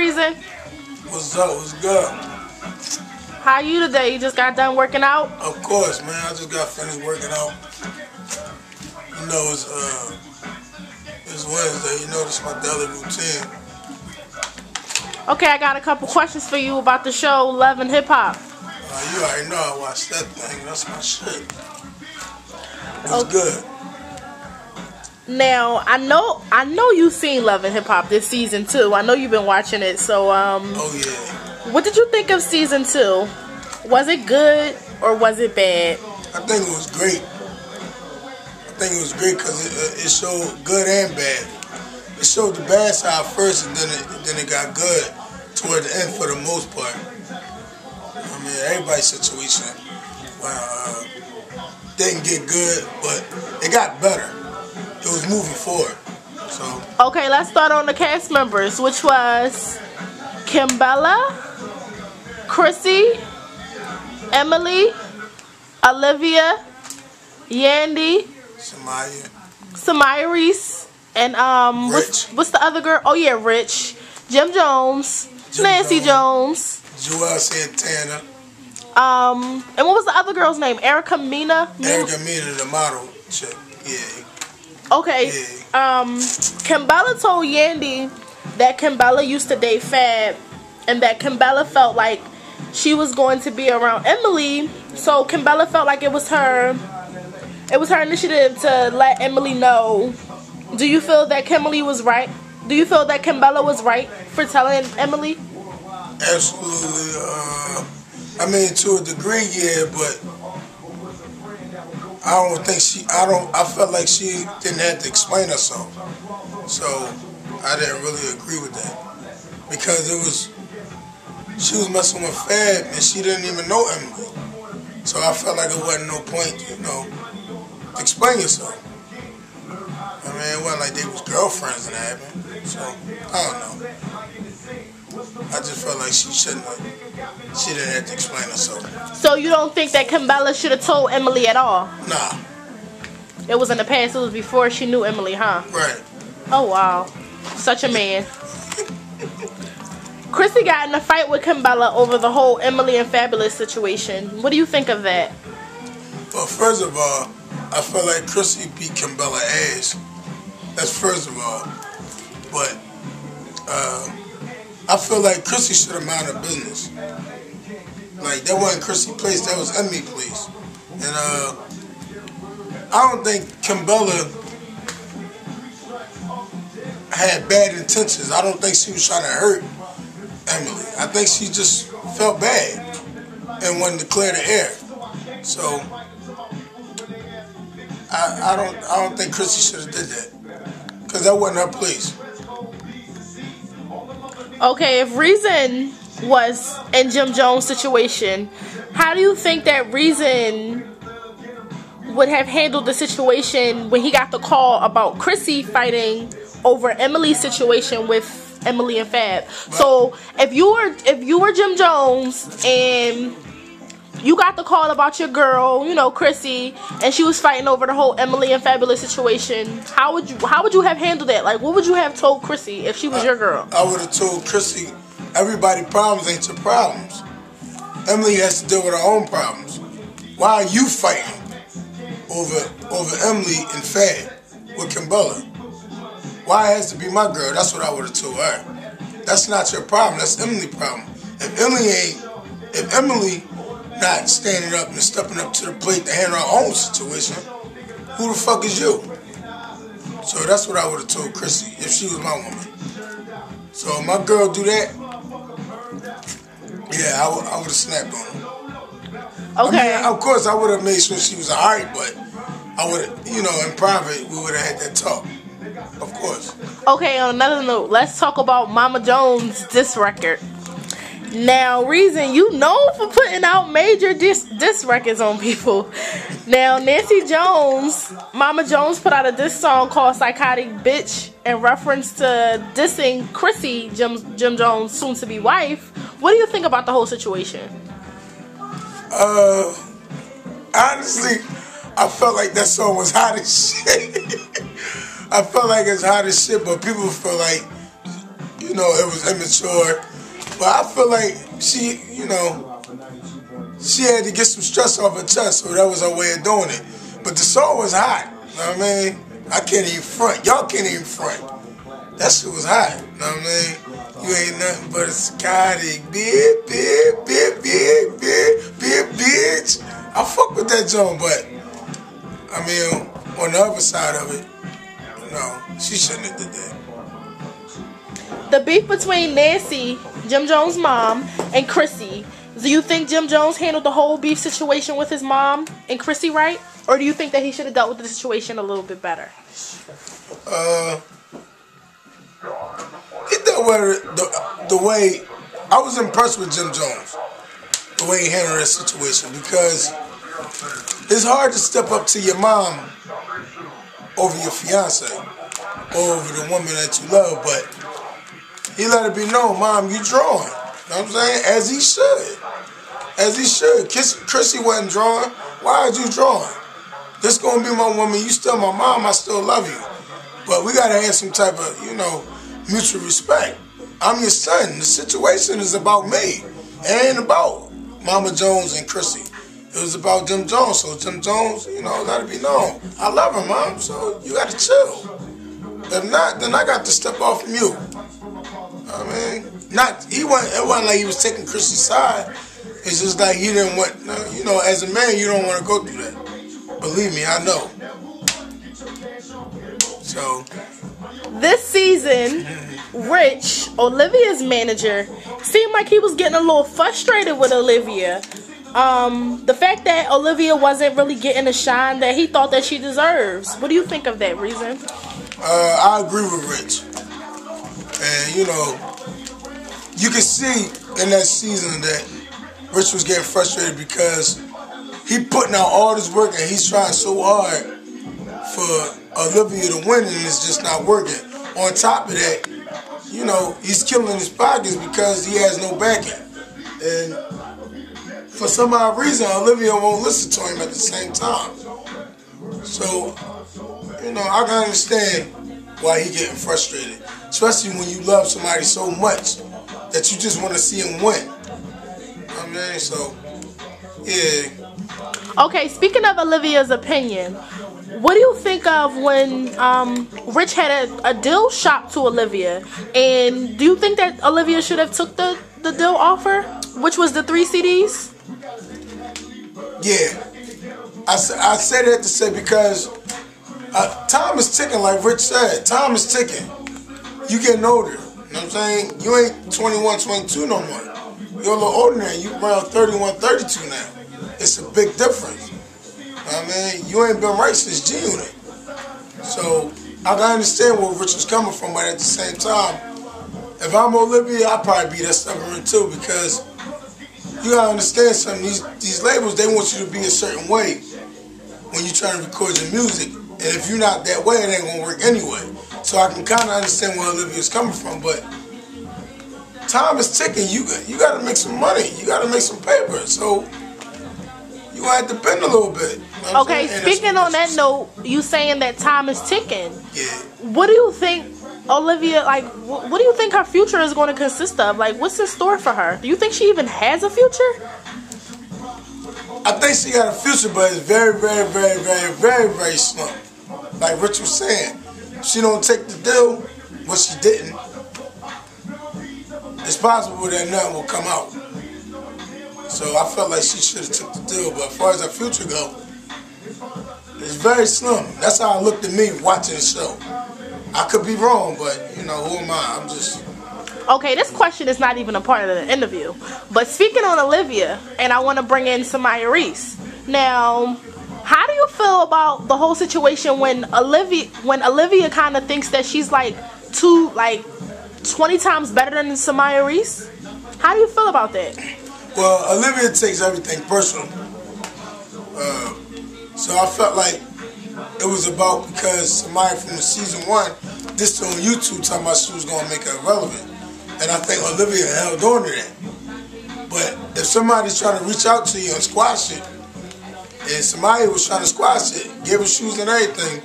Reason? What's up? What's good? How you today? You just got done working out? Of course, man. I just got finished working out. You know, it's Wednesday. You know, this is my daily routine. Okay, I got a couple questions for you about the show Love and Hip Hop. You already know I watched that thing. That's my shit. It's good. Now, I know you've seen Love and Hip Hop this season too. I know you've been watching it. So, Oh yeah. what did you think of season 2? Was it good or was it bad? I think it was great. Because it showed good and bad. It showed the bad side first, and then it got good toward the end for the most part. I mean, everybody's situation didn't get good, but it got better. It was moving forward. So okay, let's start on the cast members, which was Kimbella, Chrissy, Emily, Olivia, Yandy, Samaya Reese, and what's the other girl? Oh yeah, Rich, Jim Jones, Nancy Jones, Joel Santana. And what was the other girl's name? Erica Mena, the model chick. Yeah. Okay. Yeah. Kimbella told Yandy that Kimbella used to date Fab, and that Kimbella felt like she was going to be around Emily. So Kimbella felt like it was her initiative to let Emily know. Do you feel that Kimberly was right? Do you feel that Kimbella was right for telling Emily? Absolutely. I mean, to a degree, yeah, but I felt like she didn't have to explain herself. So I didn't really agree with that. Because she was messing with Fab and she didn't even know Emily. So I felt like it wasn't no point, to explain yourself. I mean, it wasn't like they was girlfriends and that happened. So, I don't know. I just felt like she didn't have to explain herself. So you don't think that Kimbella should have told Emily at all? Nah. It was in the past. It was before she knew Emily, huh? Right. Oh, wow. Such a man. Chrissy got in a fight with Kimbella over the whole Emily and Fabulous situation. What do you think of that? Well, first of all, I feel like Chrissy beat Kimbella ass. That's first of all. But I feel like Chrissy should have minded her business. Like, that wasn't Chrissy's place, that was Emily's place. And I don't think Kimbella had bad intentions. I don't think she was trying to hurt Emily. I think she just felt bad and wanted to clear the air. So I don't think Chrissy should have did that, because that wasn't her place. Okay, if Reason was in Jim Jones' situation, how do you think that Reason would have handled the situation when he got the call about Chrissy fighting over Emily's situation with Emily and Fab? So if you were Jim Jones and you got the call about your girl, Chrissy, and she was fighting over the whole Emily and Fabulous situation, how would you have handled that? Like, what would you have told Chrissy if she was your girl? I would have told Chrissy, everybody's problems ain't your problems. Emily has to deal with her own problems. Why are you fighting over Emily and Fab with Kimbella? Why it has to be my girl? That's what I would have told her. That's not your problem. That's Emily's problem. If Emily not standing up and stepping up to the plate to handle her own situation, who the fuck is you? So that's what I would have told Chrissy if she was my woman. So if my girl do that, yeah, I would have snapped on her. Okay. I mean, of course, I would have made sure she was alright, but I would have, in private, we would have had that talk. Of course. Okay, on another note, let's talk about Mama Jones' diss record. Now, Reason, you know for putting out major diss records on people. Now, Nancy Jones, Mama Jones put out a diss song called Psychotic Bitch in reference to dissing Chrissy, Jim Jones' soon-to-be wife. What do you think about the whole situation? Honestly, I felt like that song was hot as shit. I felt like it's hot as shit, but people feel like, you know, it was immature. But I feel like she, you know, she had to get some stress off her chest, so that was her way of doing it. But the song was hot. You know what I mean? I can't even front. Y'all can't even front. That shit was hot. You know what I mean? You ain't nothing but a psychotic bitch. I fuck with that joint, but I mean, on the other side of it, no, she shouldn't have did that. The beef between Nancy, Jim Jones' mom, and Chrissy. Do you think Jim Jones handled the whole beef situation with his mom and Chrissy right? Or do you think that he should have dealt with the situation a little bit better? He dealt with it the way, I was impressed with Jim Jones, the way he handled that situation, because it's hard to step up to your mom over your fiance, or over the woman that you love, but he let it be known, Mom, you drawing. You know what I'm saying? As he should. As he should. Chrissy wasn't drawing. Why are you drawing? This gonna be my woman. You still my mom. I still love you. But we gotta have some type of, you know, mutual respect. I'm your son. The situation is about me. It ain't about Mama Jones and Chrissy. It was about Jim Jones. So Jim Jones, you know, let it be known. I love her, Mom. So you gotta chill. If not, then I got to step off from you. I mean, it wasn't like he was taking Chrissy's side. It's just like he didn't want, you know, as a man, you don't want to go through that. Believe me, I know. So. This season, Rich, Olivia's manager, seemed like he was getting a little frustrated with Olivia. The fact that Olivia wasn't really getting the shine that he thought that she deserves. What do you think of that, Reason? I agree with Rich. And, you know, you can see in that season that Rich was getting frustrated because he putting out all this work and he's trying so hard for Olivia to win and it's just not working. On top of that, you know, he's killing his pockets because he has no backing. And for some odd reason, Olivia won't listen to him at the same time. So, you know, I can understand why he getting frustrated. Especially when you love somebody so much that you just want to see him win. I mean, so, yeah. Okay, speaking of Olivia's opinion, what do you think of when Rich had a deal shop to Olivia? And do you think that Olivia should have took the deal offer, which was the 3 CDs? Yeah. I said that to say because time is ticking, like Rich said. Time is ticking. You getting older. You know what I'm saying? You ain't 21, 22 no more. You're a little older now. You around 31, 32 now. It's a big difference. You know what I mean? You ain't been right since G-Unit. So I can understand where Rich was coming from, but at the same time, if I'm Olivia, I'd probably be that stubborn too, because you gotta understand something. These labels, they want you to be a certain way when you're trying to record your music. And if you're not that way, it ain't gonna work anyway. So I can kind of understand where Olivia's coming from, but time is ticking. You got to make some money. You got to make some paper. So you have to bend a little bit. You know okay, speaking on that note, you saying that time is ticking. Yeah. What do you think, Olivia, like, what do you think her future is going to consist of? Like, what's in store for her? Do you think she even has a future? I think she got a future, but it's very, very, very, very, very, very slim. Like Rich was saying. She don't take the deal, but she didn't. It's possible that nothing will come out. So I felt like she should have took the deal. But as far as her future go, it's very slim. That's how it looked at me watching the show. I could be wrong, but you know, who am I? I'm just. Okay, this question is not even a part of the interview. But speaking on Olivia, and I want to bring in Samaya Reese. Now, how do you feel about the whole situation when Olivia kind of thinks that she's like 20 times better than Samaya Reese? How do you feel about that? Well, Olivia takes everything personal. So I felt like it was about because Samaya from the season 1 dissed on YouTube talking about she was going to make her irrelevant. And I think Olivia held on to that. But if somebody's trying to reach out to you and squash it, and somebody was trying to squash it, gave her shoes and everything,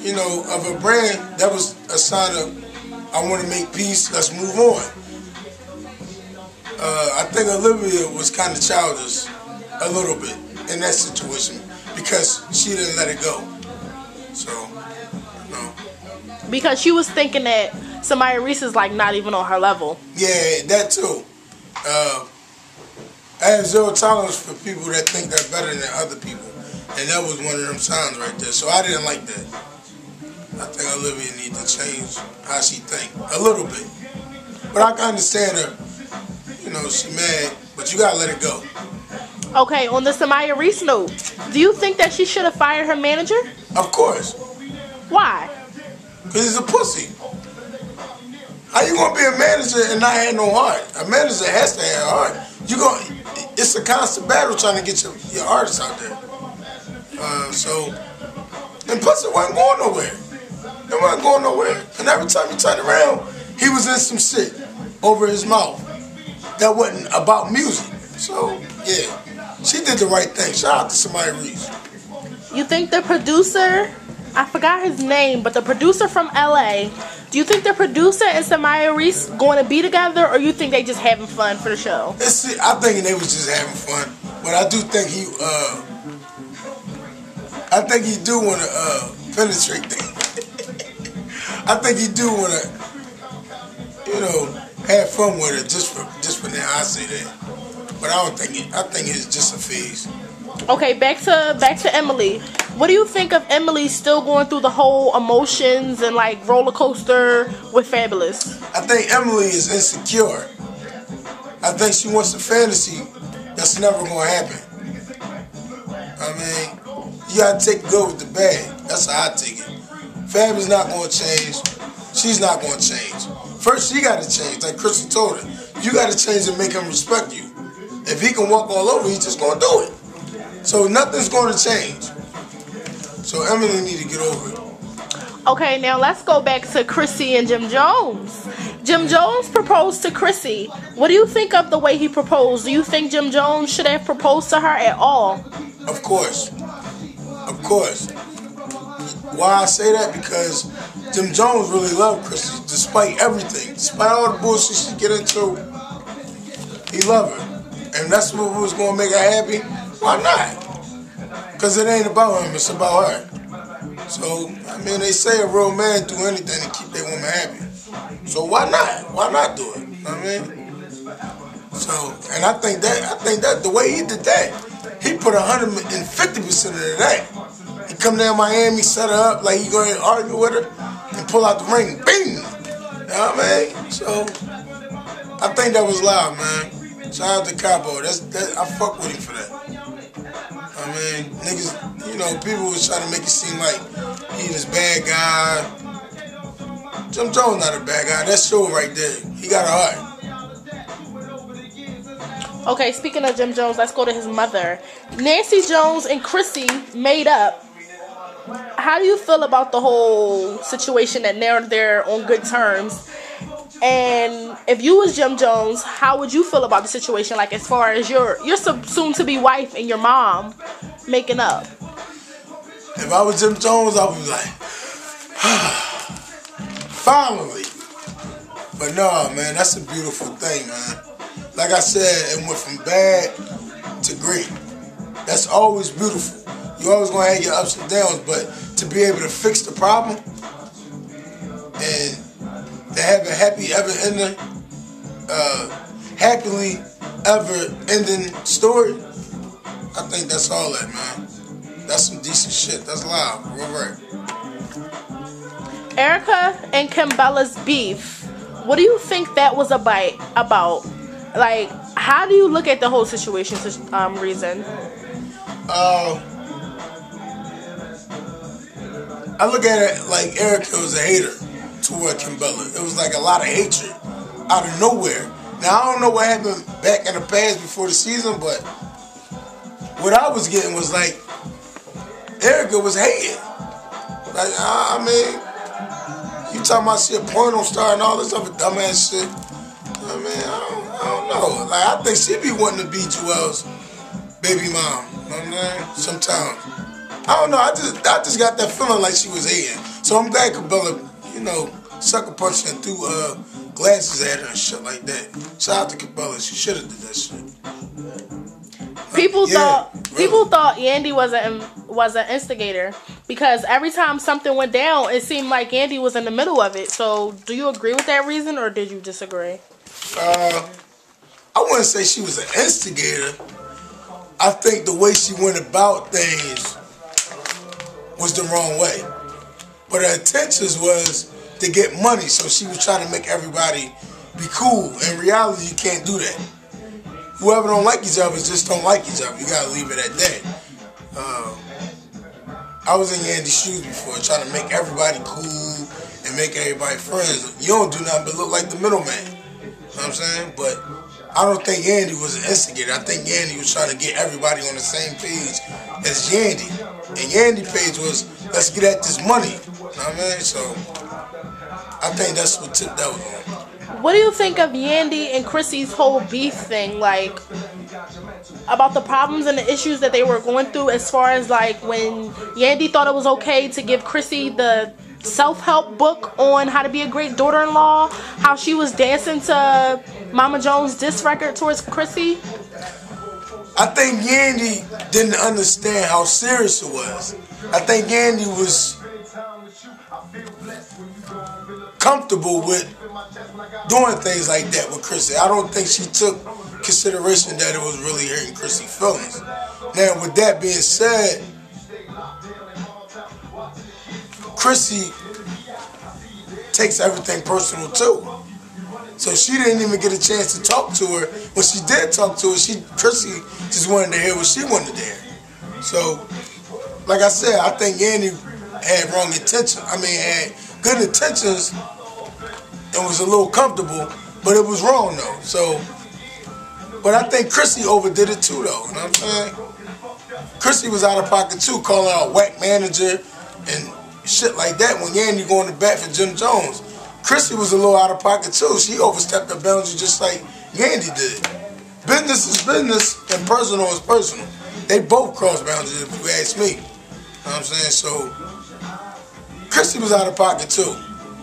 you know, of her brand, that was a sign of I want to make peace. Let's move on. I think Olivia was kind of childish a little bit in that situation because she didn't let it go. So, no. Because she was thinking that Samaya Reese is like not even on her level. Yeah, that too. I have zero tolerance for people that think they're better than other people. And that was one of them signs right there. So I didn't like that. I think Olivia needs to change how she think a little bit. But I can understand her. You know, she mad, but you gotta let it go. Okay, on the Samaya Reese note, do you think that she should have fired her manager? Of course. Why? Because he's a pussy. How you gonna be a manager and not have no heart? A manager has to have a heart. It's a constant battle trying to get your artists out there. And plus it wasn't going nowhere. It wasn't going nowhere. And every time he turned around, he was in some shit over his mouth that wasn't about music. So, yeah, she did the right thing. Shout out to Samaya Reese. You think the producer, I forgot his name, but the producer from LA, do you think the producer and Samaya Reese going to be together, or you think they just having fun for the show? I think they was just having fun, but I do think he do want to penetrate them. I think he do want to, have fun with it just for now. I say that, but I don't think it. I think it's just a phase. Okay, back to Emily. What do you think of Emily still going through the whole emotions and like roller coaster with Fabulous? I think Emily is insecure. I think she wants a fantasy that's never gonna happen. I mean, you gotta take the good with the bad. That's how I take it. Fab is not gonna change. She's not gonna change. First, she gotta change. Like Chrissy told her, you gotta change and make him respect you. If he can walk all over, he's just gonna do it. So nothing's gonna change. So Emily need to get over it. Okay, now let's go back to Chrissy and Jim Jones. Jim Jones proposed to Chrissy. What do you think of the way he proposed? Do you think Jim Jones should have proposed to her at all? Of course. Of course. Why I say that? Because Jim Jones really loved Chrissy, despite everything. Despite all the bullshit she get into, he loved her. And that's what was going to make her happy. Why not? Because it ain't about him, it's about her. So, I mean, they say a real man do anything to keep their woman happy. So why not? Why not do it? You know what I mean? So, and I think that the way he did that, he put 150% of that. He come down Miami, set her up like he going to argue with her, and pull out the ring. Bing! You know what I mean? So, I think that was loud, man. Shout out to Cabo. I fuck with him for that. I mean, niggas, people was trying to make it seem like he this bad guy. Jim Jones not a bad guy. That's show right there. He got a heart. Okay, speaking of Jim Jones, let's go to his mother. Nancy Jones and Chrissy made up. How do you feel about the whole situation that now they're on good terms? And if you was Jim Jones, how would you feel about the situation? Like as far as your soon-to-be wife and your mom making up. If I was Jim Jones, I would be like, finally. But no, man, that's a beautiful thing, man. Like I said, it went from bad to great. That's always beautiful. You always gonna have your ups and downs, but to be able to fix the problem and to have a happily ever ending story, I think that's all that, man. That's some decent shit. That's loud. Real right. Erica and Kimbella's beef. What do you think that was about? Like, how do you look at the whole situation, Reason? I look at it like Erica was a hater toward Kimbella. It was like a lot of hatred out of nowhere. Now, I don't know what happened back in the past before the season, but what I was getting was like Erica was hating. Like, I mean, you talking about she a porno star and all this other dumbass shit. I mean, I don't know. Like, I think she be wanting to be Joel's baby mom. You know what I'm saying? Sometimes. I don't know. I just got that feeling like she was hating. So I'm glad Kimbella, sucker punched and threw glasses at her and shit like that. Shout out to Cabela. She should have did that shit. People thought Yandy was an instigator because every time something went down, it seemed like Yandy was in the middle of it. So, do you agree with that reason, or did you disagree? I wouldn't say she was an instigator. I think the way she went about things was the wrong way. But her intentions was to get money, so she was trying to make everybody be cool. In reality, you can't do that. Whoever don't like each other just don't like each other. You gotta leave it at that. I was in Yandy's shoes before, trying to make everybody cool and make everybody friends. You don't do nothing but look like the middleman. You know what I'm saying? But I don't think Yandy was an instigator. I think Yandy was trying to get everybody on the same page as Yandy. And Yandy's page was, let's get at this money. You know what I mean? So I think that's what tipped that was on. What do you think of Yandy and Chrissy's whole beef thing? Like, about the problems and the issues that they were going through, as far as like when Yandy thought it was okay to give Chrissy the self-help book on how to be a great daughter-in-law, how she was dancing to Mama Jones' diss record towards Chrissy. I think Yandy didn't understand how serious it was. I think Yandy was comfortable with doing things like that with Chrissy. I don't think she took consideration that it was really hurting Chrissy's feelings. Now, with that being said, Chrissy takes everything personal too. So she didn't even get a chance to talk to her. When she did talk to her, Chrissy just wanted to hear what she wanted to hear. So, like I said, I think Yandy had wrong intentions. Had good intentions and was a little comfortable, but it was wrong though. So, but I think Chrissy overdid it too though. You know what I'm saying? Chrissy was out of pocket too, calling out whack manager and shit like that when Yandy going to bat for Jim Jones. Chrissy was a little out of pocket too. She overstepped the boundary just like Yandy did. Business is business and personal is personal. They both cross boundaries if you ask me. You know what I'm saying? So, Chrissy was out of pocket too.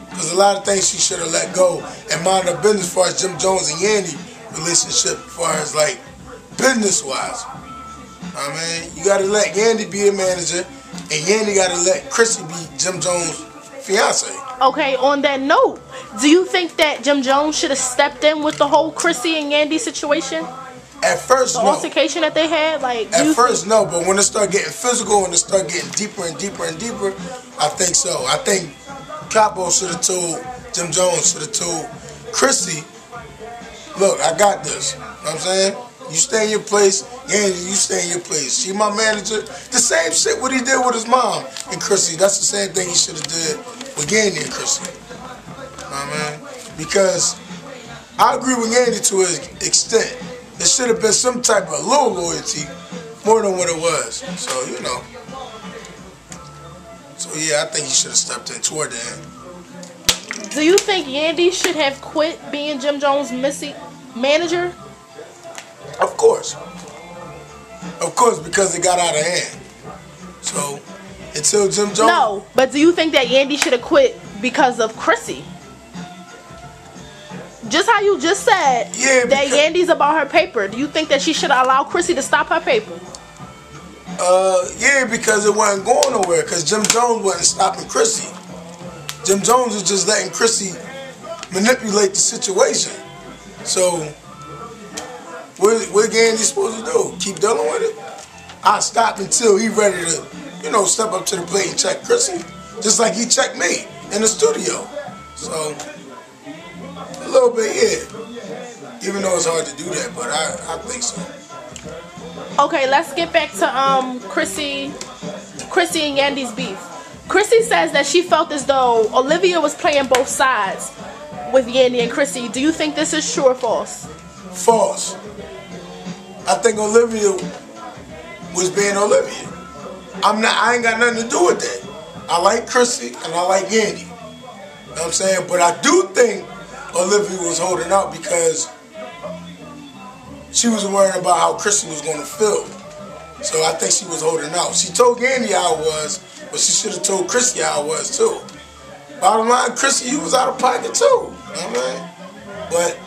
Because a lot of things she should have let go and mind her business as far as Jim Jones and Yandy relationship as far as like business-wise. You got to let Yandy be the manager and Yandy got to let Chrissy be Jim Jones' fiance. Okay, on that note, do you think that Jim Jones should have stepped in with the whole Chrissy and Yandy situation? At first, no. The altercation that they had? At first, no, but when it started getting physical and it started getting deeper and deeper and deeper, I think so. I think Capo should have told, Jim Jones should have told Chrissy, look, I got this. You know what I'm saying? You stay in your place, Yandy, you stay in your place. She my manager. The same shit what he did with his mom and Chrissy. That's the same thing he should have did with Yandy and Chrissy. You know what I mean? Because I agree with Yandy to his extent. There should have been some type of little loyalty more than what it was. So, you know. So, yeah, I think he should have stepped in toward the end. Do you think Yandy should have quit being Jim Jones' manager? Of course. Of course, because it got out of hand. So, until Jim Jones... No, but do you think that Yandy should have quit because of Chrissy? Just how you just said that Yandy's about her paper. Do you think that she should allow Chrissy to stop her paper? Yeah, because it wasn't going nowhere. Because Jim Jones wasn't stopping Chrissy. Jim Jones was just letting Chrissy manipulate the situation. So, what Yandy supposed to do? Keep dealing with it? I stopped until he ready to, you know, step up to the plate and check Chrissy. Just like he checked me in the studio. So... a little bit, yeah. Even though it's hard to do that, but I think so. Okay, let's get back to Chrissy and Yandy's beef. Chrissy says that she felt as though Olivia was playing both sides with Yandy and Chrissy. Do you think this is true or false? False. I think Olivia was being Olivia. I ain't got nothing to do with that. I like Chrissy and I like Yandy. You know what I'm saying? But I do think Olivia was holding out because she was worrying about how Chrissy was going to feel. So I think she was holding out. She told Yandy how it was, but she should have told Chrissy how it was too. Bottom line, Chrissy, you was out of pocket too. You know what I mean? But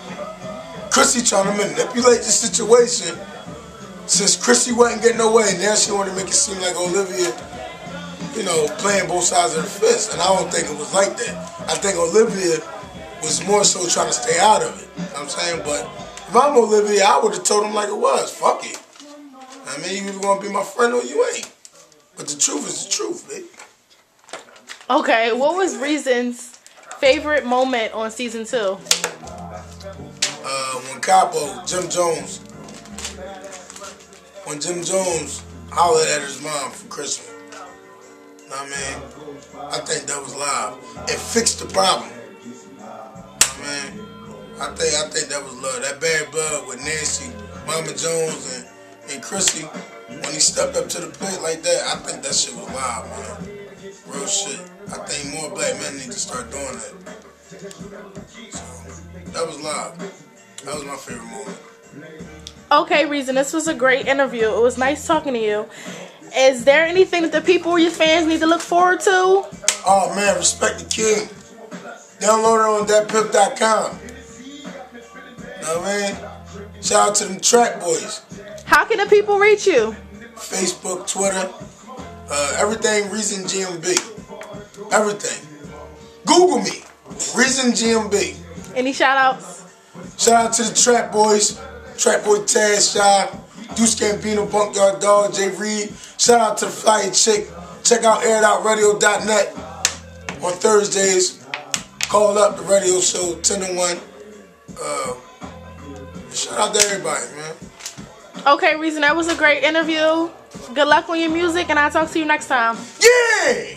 Chrissy trying to manipulate the situation. Since Chrissy wasn't getting no way, now she wanted to make it seem like Olivia, you know, playing both sides of the fist. And I don't think it was like that. I think Olivia was more so trying to stay out of it. You know what I'm saying? But if I'm Olivia, I would have told him like it was. Fuck it. I mean, you either gonna be my friend or you ain't. But the truth is the truth, baby. Okay, what was Reason's favorite moment on season 2? When Capo, Jim Jones, when Jim Jones hollered at his mom for Christmas. You know what I mean? I think that was live. It fixed the problem. You know what I mean? I think that was love. That bad blood with Nancy, Mama Jones, and Chrissy, when he stepped up to the plate like that, I think that shit was live, man. Real shit. I think more black men need to start doing that. So, that was live. That was my favorite moment. Okay, Reason, this was a great interview. It was nice talking to you. Is there anything that the people or your fans need to look forward to? Oh, man, Respect the King. Download it on thatpip.com. You know what I mean? Shout out to them track boys. How can the people reach you? Facebook, Twitter, everything Reason GMB. Everything. Google me. Reason GMB. Any shout outs? Shout out to the Trap Boys. Trap Boy Taz, Shy, Deuce Gambino, Bunkyard Dog, Jay Reed. Shout out to the Flyer Chick. Check out airedoutradio.net on Thursdays. Call up the radio show 10 to 1. Shout out to everybody, man. Okay, Reason, that was a great interview. Good luck on your music, and I'll talk to you next time. Yeah!